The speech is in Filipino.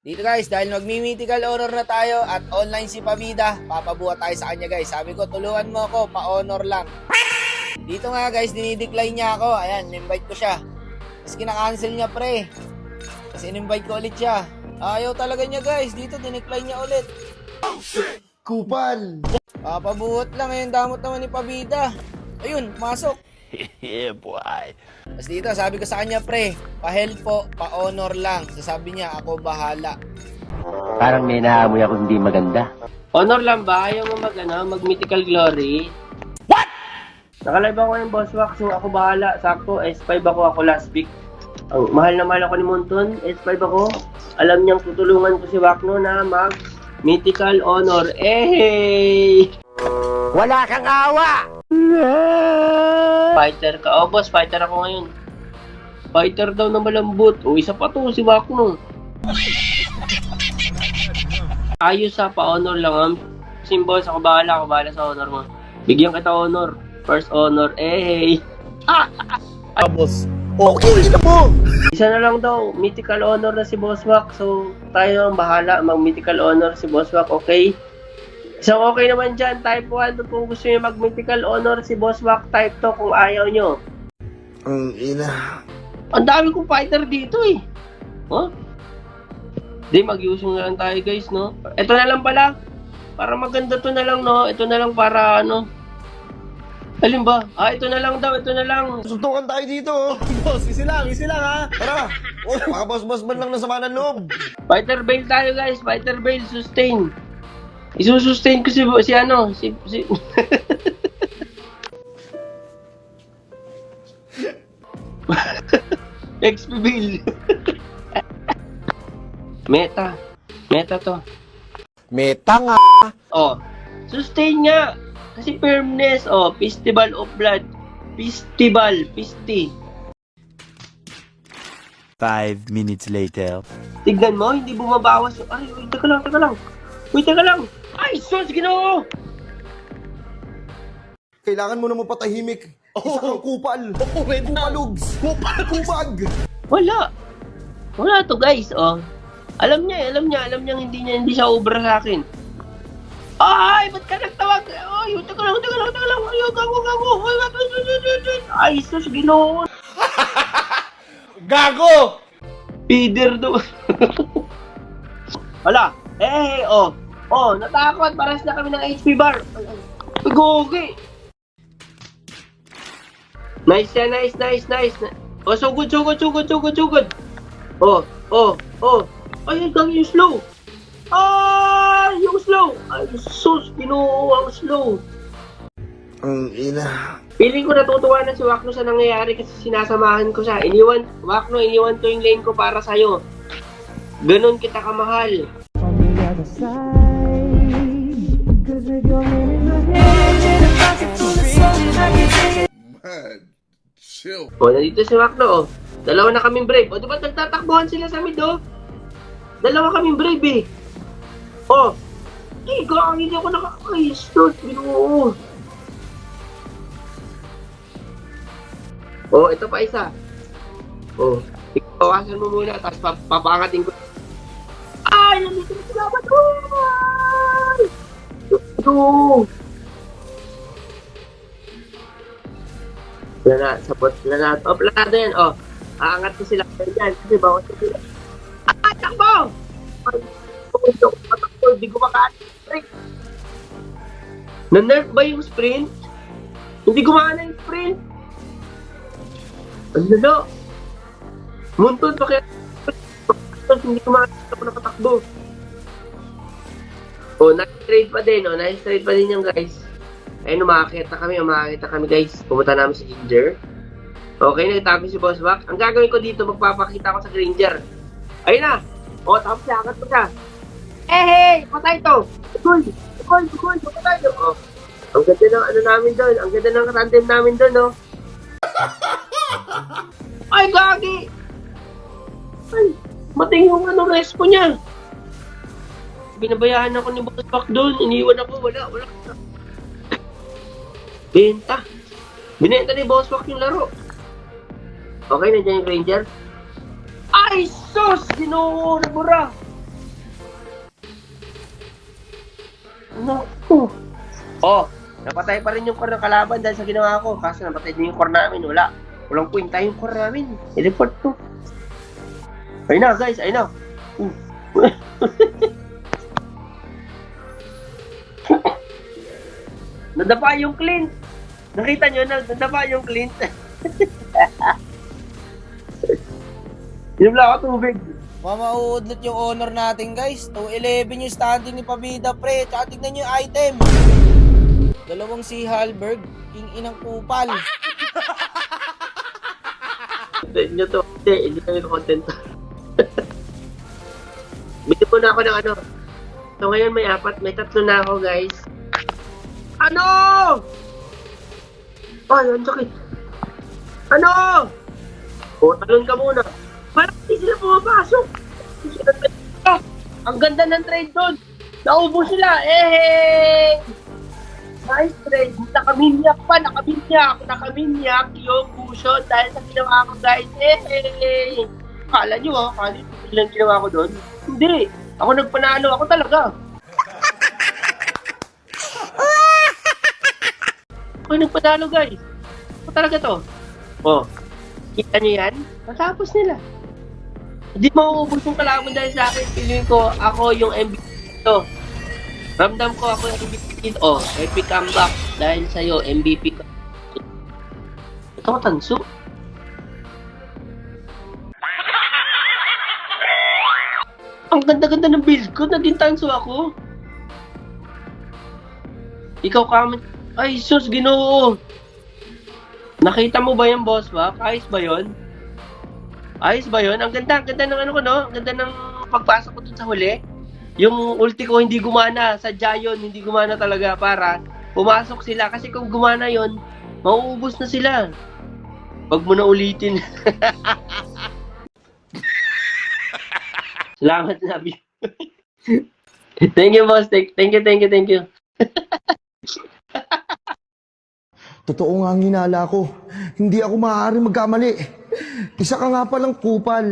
Dito guys, dahil magmi-mythical honor na tayo at online si Pabida, papabuhat tayo sa kanya guys. Sabi ko, tulungan mo ako, pa-honor lang. Dito nga guys, dinidecline niya ako. Ayan, in-invite ko siya. Tapos kinakancel niya pre. Tapos in-invite ko ulit siya. Ayaw talaga niya guys, dito dinecline niya ulit. Kupal! Papabuhat lang, ayun damot naman ni Pabida. Ayun, pumasok. Yeah, boy! Tapos dito, sabi ko sa kanya pre, pa-help po, pa-honor lang. Sabi niya, ako bahala. Parang may naamoy ako hindi maganda. Honor lang ba? Ayaw mo mag mythical glory? What? Nakalive ako ng boss wax, yung ako bahala. Sakto, S5 ako last week. Ang mahal na mahal ako ni Monton, S5 ako. Alam niyang tutulungan ko si Wakno na mag mythical honor. Eh! Wala kang awa! Fighter ka. Oh boss, fighter ako ngayon. Fighter daw na malambot. O isa pa to, si Wakno. Ayos sa pa-honor lang. Boss, ako bahala sa honor mo. Bigyan kita honor. First honor, eh. Tapos, okay na mo! Isa na lang daw, mythical honor na si Boss Wak. So, tayo ang bahala mag-mythical honor si Boss Wak, okay? So, okay naman dyan, type 1. Kung gusto nyo mag-mythical honor si Boss Wak, type 2 kung ayaw nyo. Ang ina. Ang dami kong fighter dito eh. Huh? Di, mag-usong na lang tayo guys, no? Ito na lang pala. Para maganda to na lang, no? Ito na lang para ano. Alin ba? Ito na lang daw, ito na lang. Suntukan tayo dito, oh. Boss, easy lang ha. Tara. Oh, makabas-bas man lang na sama ng loob. Fighter bail tayo guys, fighter bail, sustain. Isusustain ko si XP bail. Meta to. Meta nga. Oh, sustain nga. Kasi firmness, oh, Festival of Blood. Pisti. 5 minutes later. Tignan mo, hindi bumabawas yung... Ay, wait, teka lang. Ay, sus, Ginoo! Kailangan mo na mapatahimik. Isa kang kupal. Kupalugs. Kupag. Wala to, guys, oh. Alam niya, hindi siya obra sa akin. Ay, ba't ka nagtawag? Ay, teka lang. Ay, gago. Ay, sus, Ginoo. Gago! Feeder do. Wala. Oh, natakot. Paras na kami ng HP bar. Gogi. Nice. Oh, so good. Oh. Ay, gang yung slow. Ay, yung slow. Ay, sus, Ginoo, ang slow. Ang ina. Feeling ko natutuwa na si Wakno sa nangyayari kasi sinasamahan ko siya. Wakno, iniwan ko yung lane ko para sa'yo. Ganon kita kamahal. Man, chill. O, nandito si Wakno, oh. Dalawa na kaming brave. O, diba nagtatakbuhan sila sa mid, oh? Dalawa kaming brave, eh. Oh. Hindi ako nakakayos. Ginoo. Oh, ito pa isa. Oh, ikawasan mo muna, tapos papangatin ko. Ay, nandito na sila ba? Ay! Ito! Sapot na. Oh, plano yan, oh. Aangat ko sila. Ganyan, kasi bawat ko sila. Ah, takbo! Ay, patakbo, di ko makaano. Na-nerf ba yung sprint? Hindi gumana yung sprint. Ano na? Munton pa kaya hindi ko makakita ko nakatakbo. Oh, nice trade pa din yung guys. Ayun, umakakita kami guys. Pumunta namin sa Granger. Okay, nagtago si Boss Wak. Ang gagawin ko dito, magpapakita ko sa Granger. Ayun na! Oh, tapos siyakat ko siya. Hey! Patay to! Tukoy! Patay to! Oh. Ang ganda ng ano namin doon. Ang ganda ng tandem namin doon, no? Ay, gagi! Ay, mating yung respo niya. Binabayaan ako ni Boss Wak doon. Iniwan ako. Wala. Benta ni Boss Wak yung laro. Okay, nandiyan yung Ranger. Ay, sus! Ginoo, nabura! Naku. Oh, napatay pa rin yung core ng kalaban dahil sa ginawa ko. Kaso napatay din yung core namin. Walang kwenta yung core namin. I-report to. Ayun na, guys. Ayun na. Nadapa yung Clint. Nakita nyo, nadapa yung Clint. Inom lang ako tubig. Mamauudlot yung honor natin guys. 211 yung standing ni Pabida pre. Tsaka tignan nyo yung item. Dalawang si Halberg. King inang kupal. Content nyo to. Hindi kami content. Bili po na ako ng ano. So ngayon may 4. May 3 na ako guys. Ano? Ay, ang sakit. Ano? O, talon ka muna. Parang hindi sila pumapasok. Ang ganda ng trade doon. Naubo sila. Nice trade. Nakaminyak pa. Nakaminyak yung cushion dahil sa ginawa ko guys. Kala nyo kala nyo lang ginawa ko doon. Hindi. Ako nagpanalo. Ako talaga. Ako nagpanalo guys. Ako talaga to. Oh. Kita nyo yan? Matapos nila. Hindi mauubos yung kalaban dahil sa akin. Feeling ko ako yung MVP to. Ramdam ko ako yung MVP. Oh, epic comeback. Dahil sa'yo, MVP ka. Ito ko tanso. Ang ganda-ganda ng build ko. Naging tanso ako. Ikaw comment. Ay, sus, Ginoo. Nakita mo ba yung boss ba? Ayos ba yun? Ayos ba yun? Ang ganda ng ano ko, no? Ang ganda ng pagpasok ko dun sa huli. Yung ulti ko hindi gumana. Sadya yun, hindi gumana talaga para pumasok sila. Kasi kung gumana yun, mauubos na sila. Wag mo na ulitin. Salamat, Nabi. Thank you, boss. Thank you. Totoo nga ang hinala ko. Hindi ako maaari magkamali. Isa ka nga palang kupal.